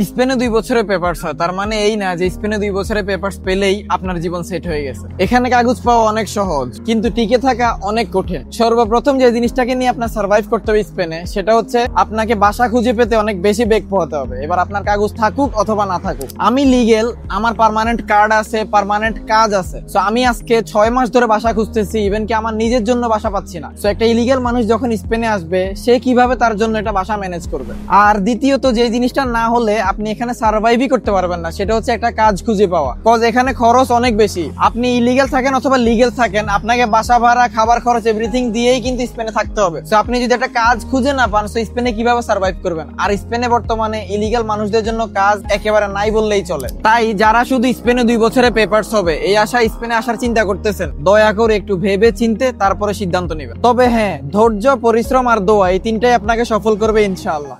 স্পেনে 2 বছরের পেপারস হয়, তার মানে এই না যে স্পেনে 2 বছরের পেপারস পেলেই আপনার জীবন সেট হয়ে গেছে। এখানে কাগজ পাওয়া অনেক সহজ, কিন্তু টিকে থাকা অনেক কঠিন। সর্বপ্রথম যে জিনিসটাকে নিয়ে আপনার সার্ভাইভ করতে হবে স্পেনে, সেটা হচ্ছে আপনাকে বাসা খুঁজে পেতে অনেক বেশি বেগ পোহাতে হবে। এবার আপনার কাগজ থাকুক অথবা না থাকুক, আমি লিগেল, আমার পার্মানেন্ট কার্ড আছে, পার্মানেন্ট কাজ আছে। সো আমি আজকে 6 মাস ধরে বাসা খুঁজতেছি, ইভেন কি আমার নিজের জন্য বাসা পাচ্ছি না। সো একটা ইলিগেল মানুষ যখন স্পেনে আসবে, সে কিভাবে তার জন্য এটা বাসা ম্যানেজ করবে? আর দ্বিতীয়ত যে জিনিসটা না হলে আপনি এখানে সার্ভাইভই করতে পারবেন না, সেটা হচ্ছে একটা কাজ খুঁজে পাওয়া। কজ এখানে খরচ অনেক বেশি। আপনি ইলিগেল থাকেন অথবা লিগেল থাকেন, আপনাকে বাসা ভাড়া, খাবার খরচ এভরিথিং দিয়েই কিন্তু স্পেনে থাকতে হবে। সো আপনি যদি একটা কাজ খুঁজে না পান, সো স্পেনে কিভাবে সার্ভাইভ করবেন? আর স্পেনে বর্তমানে ইলিগেল মানুষদের জন্য কাজ একেবারে নাই বললেই চলে। তাই যারা শুধু স্পেনে 2 বছরের পেপারস হবে এই আশা স্পেনে আসার চিন্তা করতেছেন, দয়া করে একটু ভেবে চিন্তে তারপরে সিদ্ধান্ত নেবেন। তবে হ্যাঁ, ধৈর্য, পরিশ্রম আর দোয়া, এই তিনটাই আপনাকে সফল করবে ইনশাআল্লাহ।